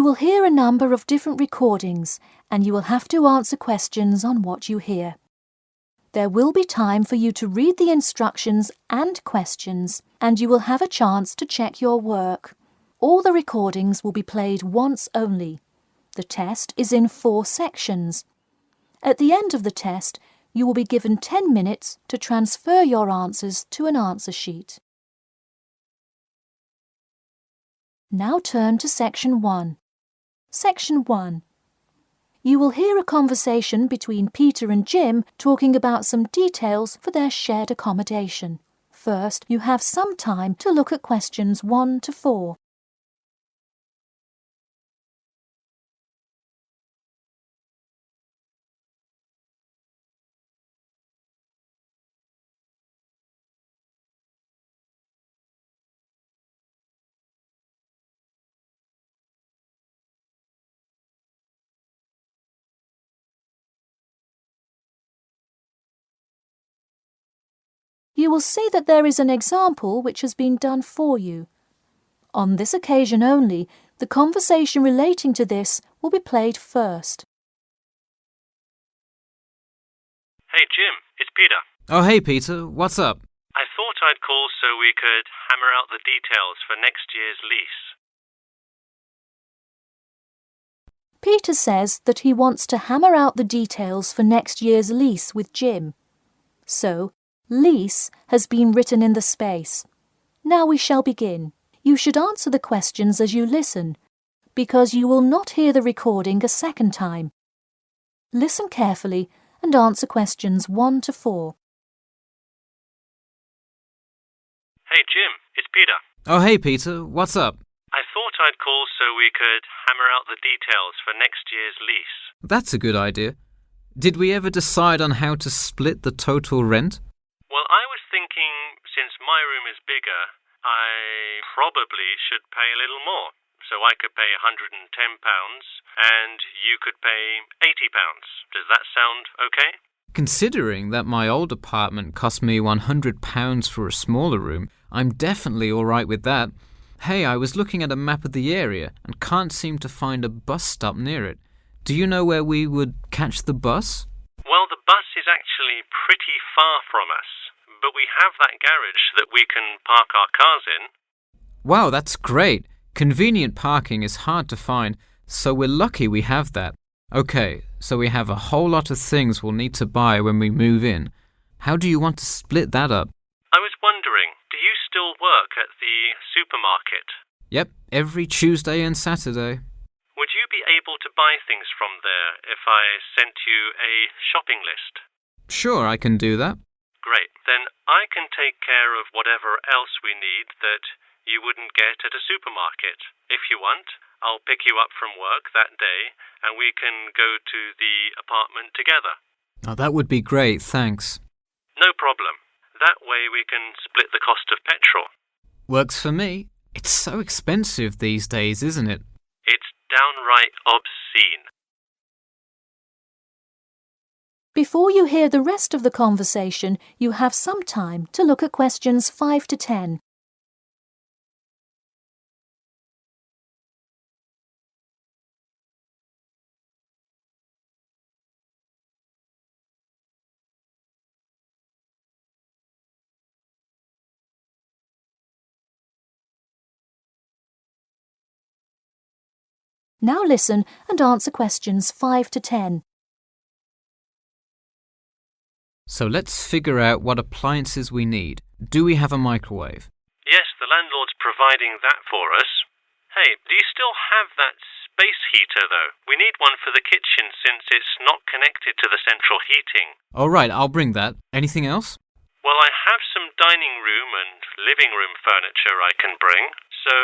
You will hear a number of different recordings and you will have to answer questions on what you hear. There will be time for you to read the instructions and questions, and you will have a chance to check your work. All the recordings will be played once only. The test is in 4 sections. At the end of the test, you will be given 10 minutes to transfer your answers to an answer sheet. Now turn to Section 1. Section 1. You will hear a conversation between Peter and Jim talking about some details for their shared accommodation. First, you have some time to look at questions 1 to 4. You will see that there is an example which has been done for you. On this occasion only, the conversation relating to this will be played first. Hey Jim, it's Peter. Oh hey Peter, what's up? I thought I'd call so we could hammer out the details for next year's lease. Peter says that he wants to hammer out the details for next year's lease with Jim. So, lease has been written in the space. Now we shall begin. You should answer the questions as you listen, because you will not hear the recording a second time. Listen carefully and answer questions 1 to 4. Hey Jim, it's Peter. Oh hey Peter, what's up? I thought I'd call so we could hammer out the details for next year's lease. That's a good idea. Did we ever decide on how to split the total rent? Well, I was thinking, since my room is bigger, I probably should pay a little more. So I could pay £110 and you could pay £80. Does that sound okay? Considering that my old apartment cost me £100 for a smaller room, I'm definitely all right with that. Hey, I was looking at a map of the area and can't seem to find a bus stop near it. Do you know where we would catch the bus? Well, the bus is actually pretty far from us, but we have that garage that we can park our cars in. Wow, that's great. Convenient parking is hard to find, so we're lucky we have that. Okay, so we have a whole lot of things we'll need to buy when we move in. How do you want to split that up? I was wondering, do you still work at the supermarket? Yep, every Tuesday and Saturday. Would you be able to buy things from there if I sent you a shopping list? Sure, I can do that. Great. Then I can take care of whatever else we need that you wouldn't get at a supermarket. If you want, I'll pick you up from work that day and we can go to the apartment together. Oh, that would be great, thanks. No problem. That way we can split the cost of petrol. Works for me. It's so expensive these days, isn't it? It's downright obscene. Before you hear the rest of the conversation, you have some time to look at questions 5 to 10. Now listen and answer questions 5 to 10. So let's figure out what appliances we need. Do we have a microwave? Yes, the landlord's providing that for us. Hey, do you still have that space heater, though? We need one for the kitchen since it's not connected to the central heating. All right, I'll bring that. Anything else? Well, I have some dining room and living room furniture I can bring, so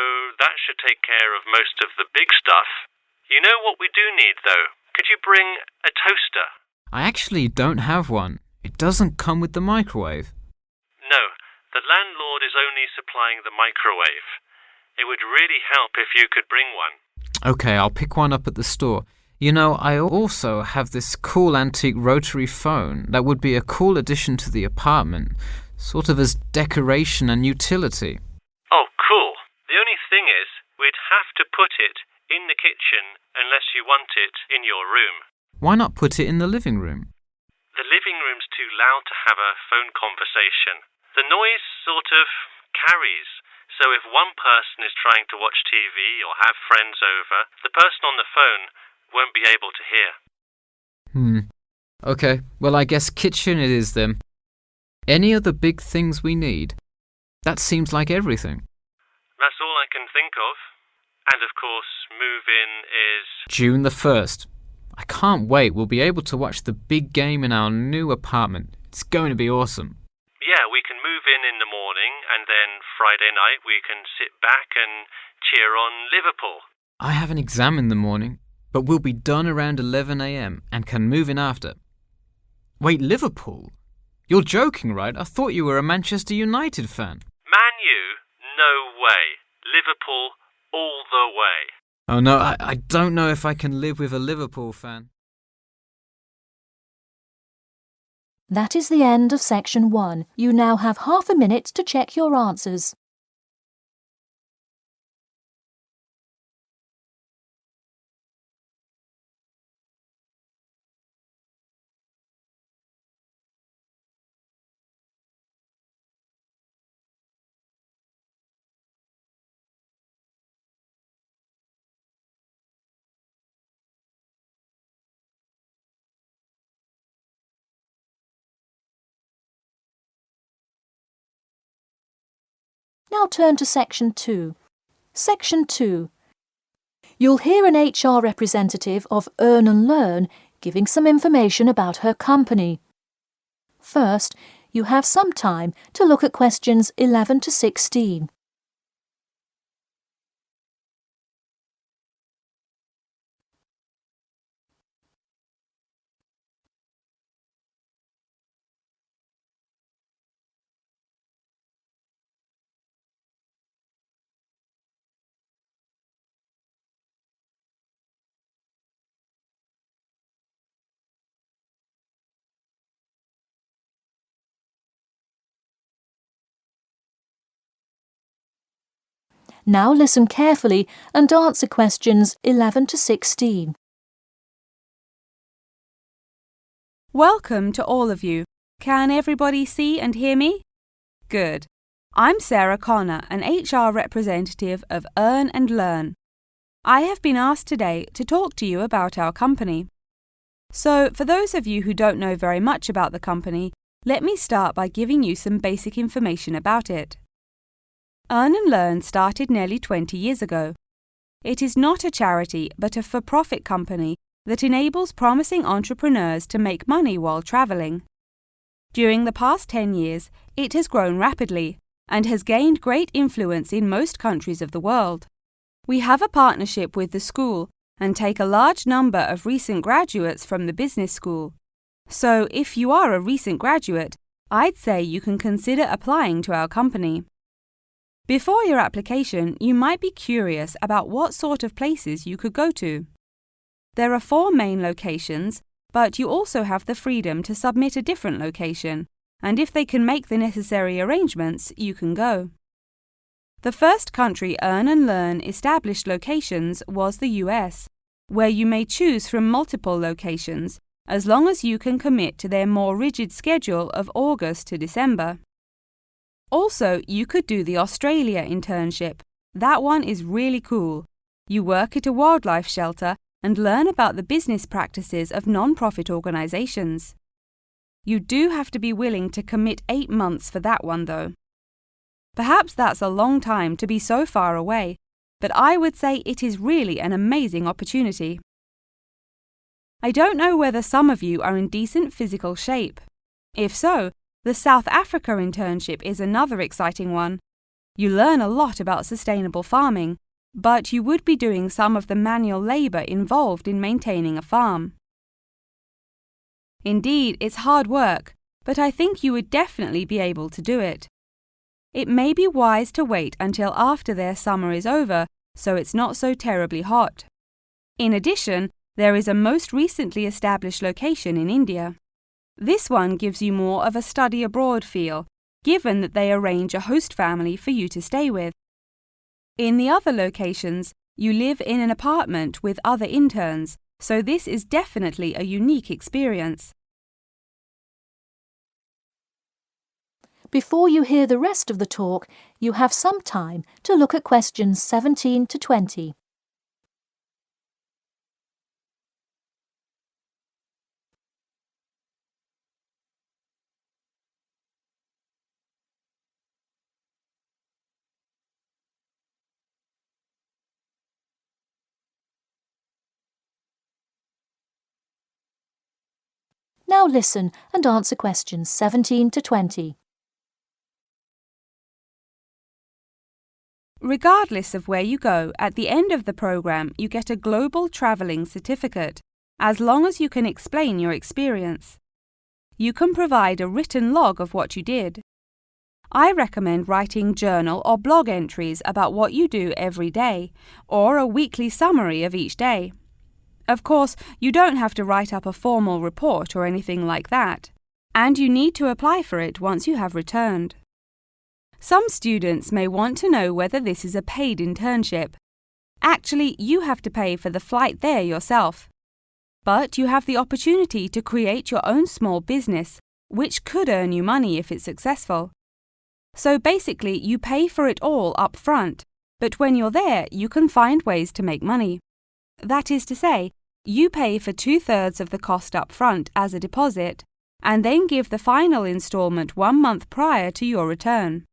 that should take care of most of the big stuff. You know what we do need, though? Could you bring a toaster? I actually don't have one. It doesn't come with the microwave. No, the landlord is only supplying the microwave. It would really help if you could bring one. Okay, I'll pick one up at the store. You know, I also have this cool antique rotary phone that would be a cool addition to the apartment, sort of as decoration and utility. Oh, cool. The only thing is, we'd have to put it in the kitchen unless you want it in your room. Why not put it in the living room? The living room's too loud to have a phone conversation. The noise sort of carries, so if one person is trying to watch TV or have friends over, the person on the phone won't be able to hear. Okay, well I guess kitchen it is then. Any other big things we need? That seems like everything. That's all I can think of. And of course, move-in is June the 1st. I can't wait. We'll be able to watch the big game in our new apartment. It's going to be awesome. Yeah, we can move in the morning and then Friday night we can sit back and cheer on Liverpool. I have an exam in the morning, but we'll be done around 11 a.m. and can move in after. Wait, Liverpool? You're joking, right? I thought you were a Manchester United fan. Man U? No way. Liverpool all the way. Oh no, I don't know if I can live with a Liverpool fan. That is the end of section 1. You now have half a minute to check your answers. Now turn to section 2. Section 2. You'll hear an HR representative of Earn and Learn giving some information about her company. First, you have some time to look at questions 11 to 16. Now listen carefully and answer questions 11 to 16. Welcome to all of you. Can everybody see and hear me? Good. I'm Sarah Connor, an HR representative of Earn and Learn. I have been asked today to talk to you about our company. So, for those of you who don't know very much about the company, let me start by giving you some basic information about it. Earn and Learn started nearly 20 years ago. It is not a charity but a for-profit company that enables promising entrepreneurs to make money while travelling. During the past 10 years, it has grown rapidly and has gained great influence in most countries of the world. We have a partnership with the school and take a large number of recent graduates from the business school. So, if you are a recent graduate, I'd say you can consider applying to our company. Before your application, you might be curious about what sort of places you could go to. There are 4 main locations, but you also have the freedom to submit a different location, and if they can make the necessary arrangements, you can go. The first country Earn and Learn established locations was the US, where you may choose from multiple locations, as long as you can commit to their more rigid schedule of August to December. Also, you could do the Australia internship. That one is really cool. You work at a wildlife shelter and learn about the business practices of non-profit organisations. You do have to be willing to commit 8 months for that one, though. Perhaps that's a long time to be so far away, but I would say it is really an amazing opportunity. I don't know whether some of you are in decent physical shape. If so, the South Africa internship is another exciting one. You learn a lot about sustainable farming, but you would be doing some of the manual labour involved in maintaining a farm. Indeed, it's hard work, but I think you would definitely be able to do it. It may be wise to wait until after their summer is over, so it's not so terribly hot. In addition, there is a most recently established location in India. This one gives you more of a study abroad feel, given that they arrange a host family for you to stay with. In the other locations, You live in an apartment with other interns, so this is definitely a unique experience. Before you hear the rest of the talk, you have some time to look at questions 17 to 20. Now listen and answer questions 17 to 20. Regardless of where you go, at the end of the program you get a global travelling certificate, as long as you can explain your experience. You can provide a written log of what you did. I recommend writing journal or blog entries about what you do every day, or a weekly summary of each day. Of course, you don't have to write up a formal report or anything like that, and you need to apply for it once you have returned. Some students may want to know whether this is a paid internship. Actually, you have to pay for the flight there yourself. But you have the opportunity to create your own small business, which could earn you money if it's successful. So basically, you pay for it all up front, but when you're there, you can find ways to make money. That is to say, you pay for 2/3 of the cost up front as a deposit, and then give the final instalment 1 month prior to your return.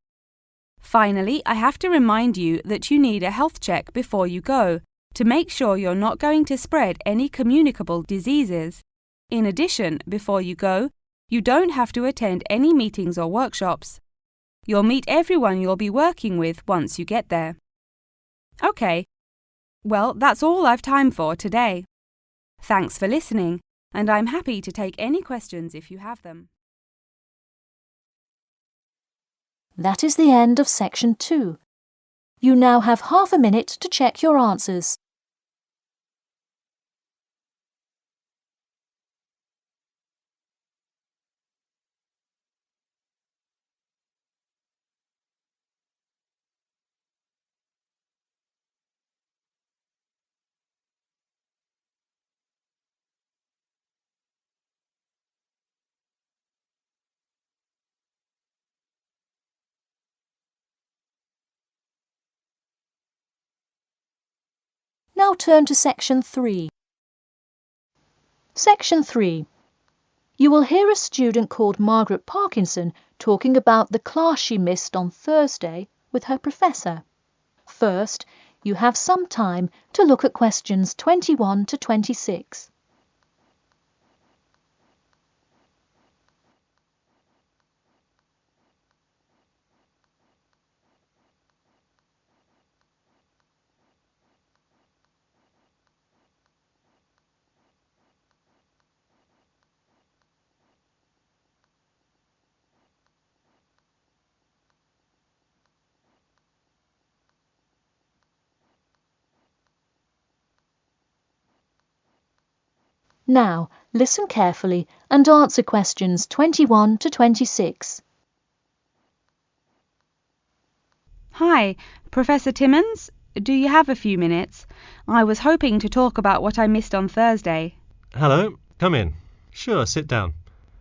Finally, I have to remind you that you need a health check before you go, to make sure you're not going to spread any communicable diseases. In addition, before you go, you don't have to attend any meetings or workshops. You'll meet everyone you'll be working with once you get there. Okay, well, that's all I've time for today. Thanks for listening, and I'm happy to take any questions if you have them. That is the end of section 2. You now have half a minute to check your answers. Now turn to section 3. Section 3. You will hear a student called Margaret Parkinson talking about the class she missed on Thursday with her professor. First, you have some time to look at questions 21 to 26. Now, listen carefully and answer questions 21 to 26. Hi, Professor Timmons, do you have a few minutes? I was hoping to talk about what I missed on Thursday. Hello, come in. Sure, sit down.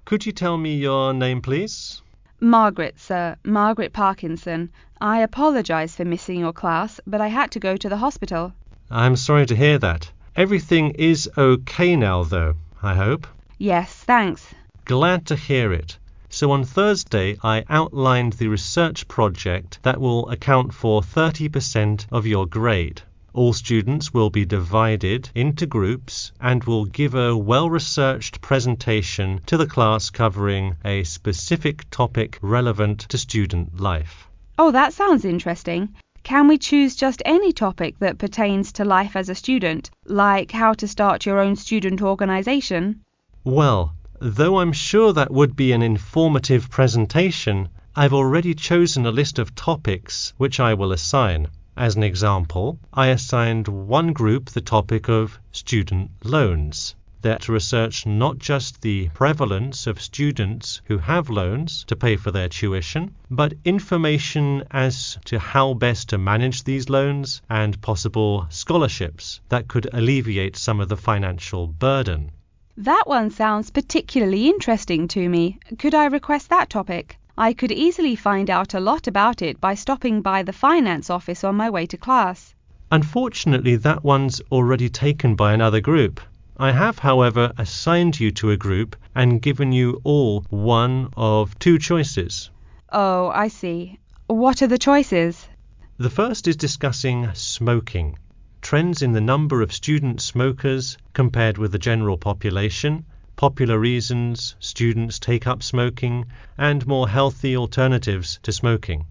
Could you tell me your name, please? Margaret, sir, Margaret Parkinson. I apologise for missing your class, but I had to go to the hospital. I'm sorry to hear that. Everything is okay now, though, I hope? Yes, thanks. Glad to hear it. So on Thursday, I outlined the research project that will account for 30% of your grade. All students will be divided into groups and will give a well-researched presentation to the class covering a specific topic relevant to student life. Oh, that sounds interesting. Can we choose just any topic that pertains to life as a student, like how to start your own student organisation? Well, though I'm sure that would be an informative presentation, I've already chosen a list of topics which I will assign. As an example, I assigned one group the topic of student loans. They're to research not just the prevalence of students who have loans to pay for their tuition, but information as to how best to manage these loans and possible scholarships that could alleviate some of the financial burden. That one sounds particularly interesting to me. Could I request that topic? I could easily find out a lot about it by stopping by the finance office on my way to class. Unfortunately, that one's already taken by another group. I have, however, assigned you to a group and given you all one of two choices. Oh, I see. What are the choices? The first is discussing smoking, trends in the number of student smokers compared with the general population, popular reasons students take up smoking, and more healthy alternatives to smoking.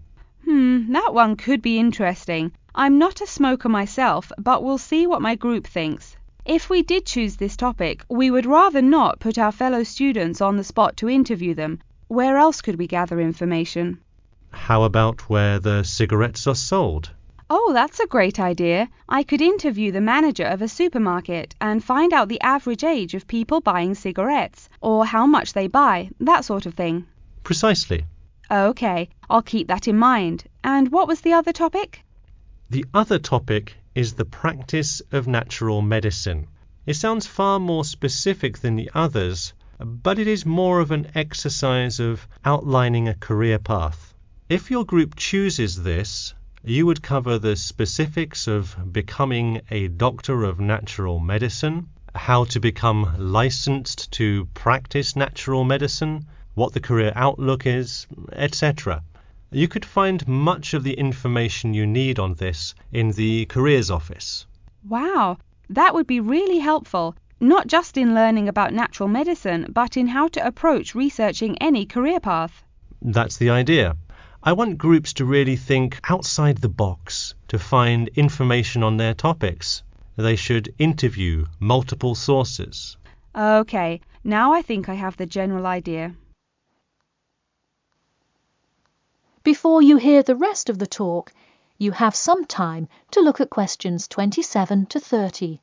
That one could be interesting. I'm not a smoker myself, but we'll see what my group thinks. If we did choose this topic, we would rather not put our fellow students on the spot to interview them. Where else could we gather information? How about where the cigarettes are sold? Oh, that's a great idea. I could interview the manager of a supermarket and find out the average age of people buying cigarettes, or how much they buy, that sort of thing. Precisely. Okay, I'll keep that in mind. And what was the other topic? The other topic is the practice of natural medicine. It sounds far more specific than the others, but it is more of an exercise of outlining a career path. If your group chooses this, you would cover the specifics of becoming a doctor of natural medicine, how to become licensed to practice natural medicine, what the career outlook is, etc. You could find much of the information you need on this in the careers office. Wow, that would be really helpful, not just in learning about natural medicine, but in how to approach researching any career path. That's the idea. I want groups to really think outside the box to find information on their topics. They should interview multiple sources. Okay, now I think I have the general idea. Before you hear the rest of the talk, you have some time to look at questions 27 to 30.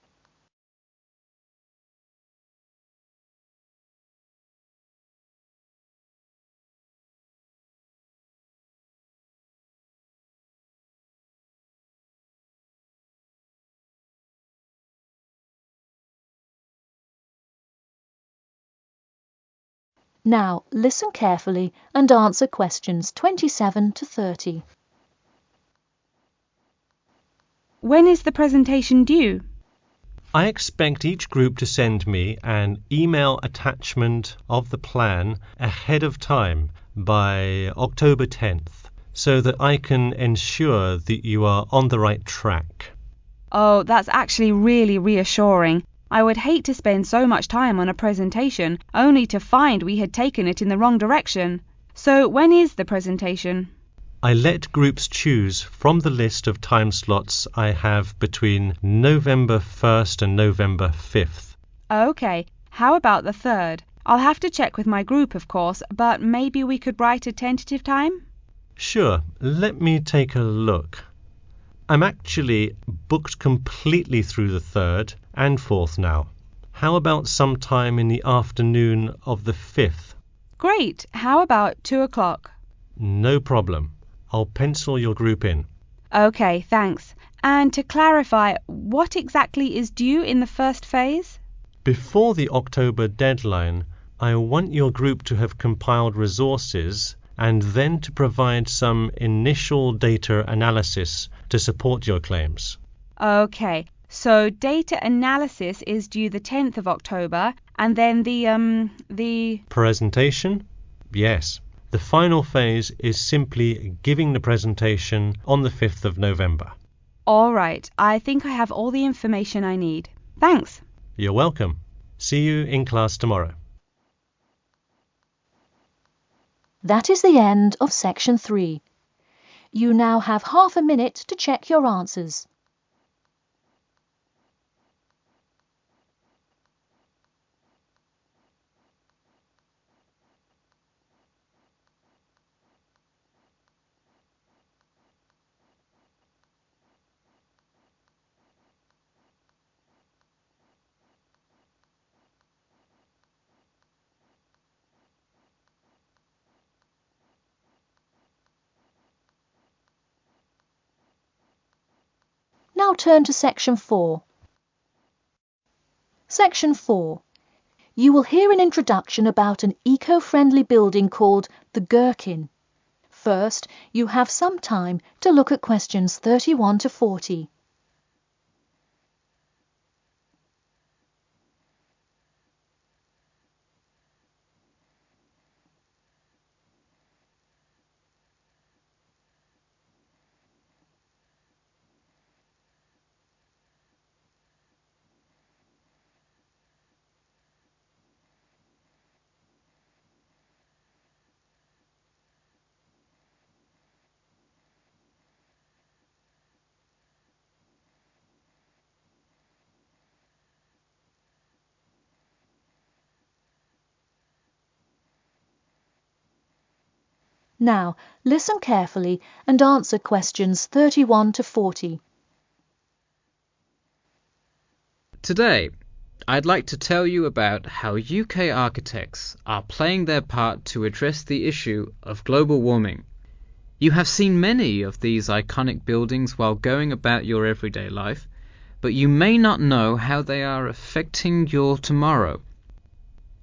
Now listen carefully and answer questions 27 to 30. When is the presentation due? I expect each group to send me an email attachment of the plan ahead of time by October 10th, so that I can ensure that you are on the right track. Oh, that's actually really reassuring. I would hate to spend so much time on a presentation only to find we had taken it in the wrong direction. So when is the presentation? I let groups choose from the list of time slots I have between November 1st and November 5th. Okay, how about the 3rd? I'll have to check with my group, of course, but maybe we could write a tentative time? Sure, let me take a look. I'm actually booked completely through the 3rd and 4th now. How about sometime in the afternoon of the 5th? Great, how about 2 o'clock? No problem. I'll pencil your group in. Okay, thanks. And to clarify, what exactly is due in the first phase? Before the October deadline, I want your group to have compiled resources and then to provide some initial data analysis to support your claims. Okay, so data analysis is due the 10th of October, and then the Presentation? Yes. The final phase is simply giving the presentation on the 5th of November. All right, I think I have all the information I need. Thanks. You're welcome. See you in class tomorrow. That is the end of section 3. You now have half a minute to check your answers. now turn to Section 4. Section 4. You will hear an introduction about an eco-friendly building called the Gherkin. First, you have some time to look at questions 31 to 40. Now, listen carefully and answer questions 31 to 40. Today, I'd like to tell you about how UK architects are playing their part to address the issue of global warming. You have seen many of these iconic buildings while going about your everyday life, but you may not know how they are affecting your tomorrow.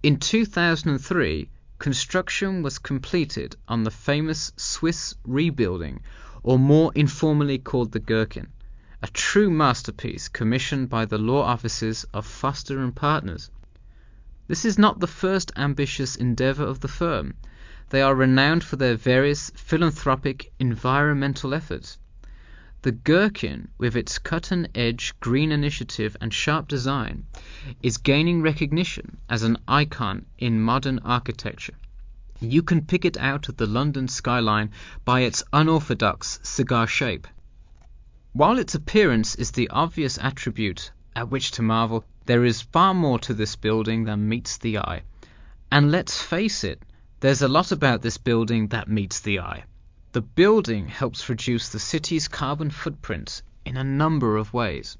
In 2003, construction was completed on the famous Swiss rebuilding, or more informally called the Gherkin, a true masterpiece commissioned by the law offices of Foster and Partners. This is not the first ambitious endeavour of the firm. They are renowned for their various philanthropic environmental efforts. The Gherkin, with its cut-and-edge green initiative and sharp design, is gaining recognition as an icon in modern architecture. You can pick it out of the London skyline by its unorthodox cigar shape. While its appearance is the obvious attribute at which to marvel, there is far more to this building than meets the eye. And let's face it, there's a lot about this building that meets the eye. The building helps reduce the city's carbon footprint in a number of ways.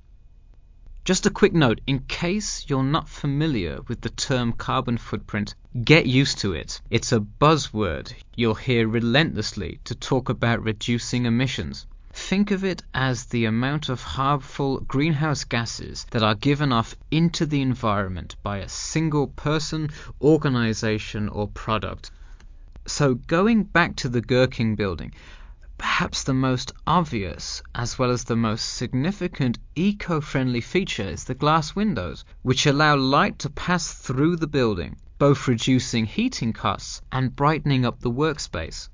Just a quick note, in case you're not familiar with the term carbon footprint, get used to it. It's a buzzword you'll hear relentlessly to talk about reducing emissions. Think of it as the amount of harmful greenhouse gases that are given off into the environment by a single person, organization, or product. So going back to the Gherkin building, perhaps the most obvious as well as the most significant eco-friendly feature is the glass windows, which allow light to pass through the building, both reducing heating costs and brightening up the workspace.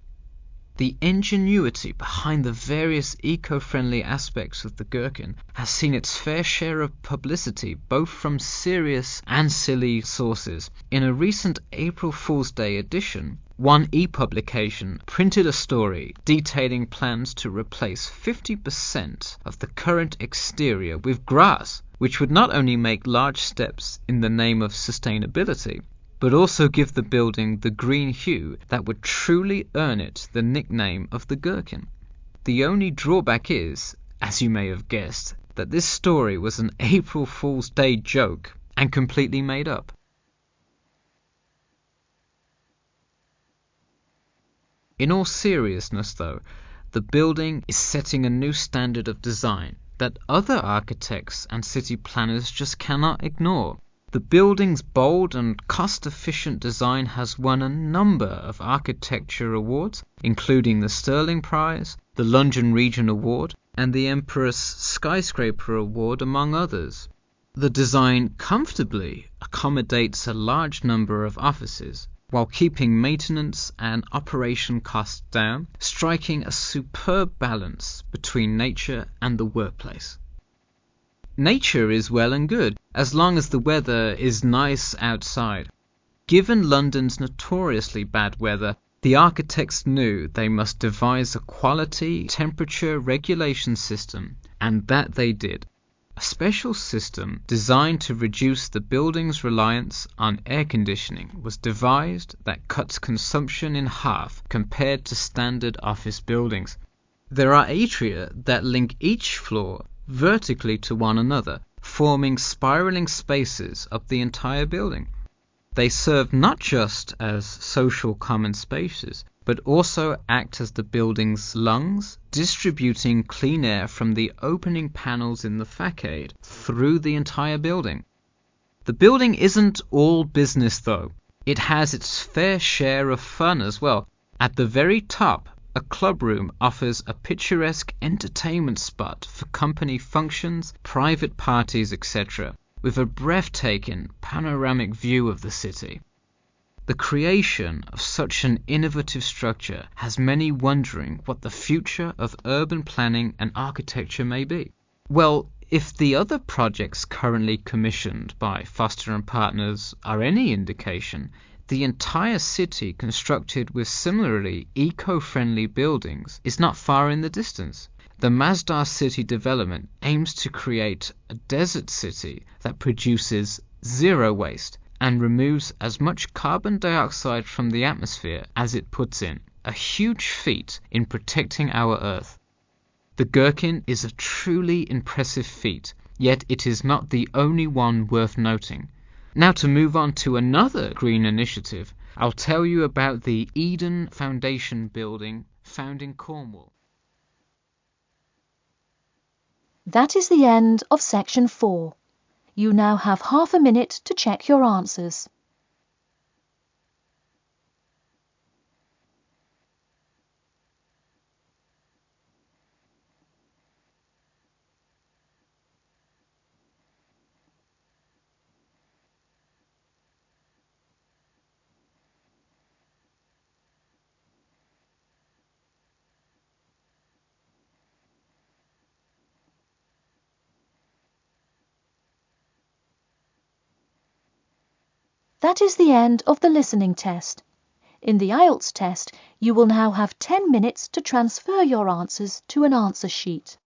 The ingenuity behind the various eco-friendly aspects of the Gherkin has seen its fair share of publicity, both from serious and silly sources. In a recent April Fool's Day edition, one e-publication printed a story detailing plans to replace 50% of the current exterior with grass, which would not only make large steps in the name of sustainability, but also give the building the green hue that would truly earn it the nickname of the Gherkin. The only drawback is, as you may have guessed, that this story was an April Fool's Day joke and completely made up. In all seriousness though, the building is setting a new standard of design that other architects and city planners just cannot ignore. The building's bold and cost-efficient design has won a number of architecture awards, including the Stirling Prize, the London Region Award, and the Empress Skyscraper Award, among others. The design comfortably accommodates a large number of offices, while keeping maintenance and operation costs down, striking a superb balance between nature and the workplace. Nature is well and good, as long as the weather is nice outside. Given London's notoriously bad weather, the architects knew they must devise a quality temperature regulation system, and that they did. A special system designed to reduce the building's reliance on air conditioning was devised that cuts consumption in half compared to standard office buildings. There are atria that link each floor vertically to one another, forming spiraling spaces up the entire building. They serve not just as social common spaces, but also act as the building's lungs, distributing clean air from the opening panels in the facade through the entire building. The building isn't all business though. It has its fair share of fun as well. At the very top, a club room offers a picturesque entertainment spot for company functions, private parties, etc., with a breathtaking panoramic view of the city. The creation of such an innovative structure has many wondering what the future of urban planning and architecture may be. Well, if the other projects currently commissioned by Foster & Partners are any indication, the entire city constructed with similarly eco-friendly buildings is not far in the distance. The Masdar City development aims to create a desert city that produces zero waste and removes as much carbon dioxide from the atmosphere as it puts in, a huge feat in protecting our Earth. The Gherkin is a truly impressive feat, yet it is not the only one worth noting. Now to move on to another green initiative, I'll tell you about the Eden Foundation building found in Cornwall. That is the end of section 4. You now have half a minute to check your answers. That is the end of the listening test. In the IELTS test, you will now have 10 minutes to transfer your answers to an answer sheet.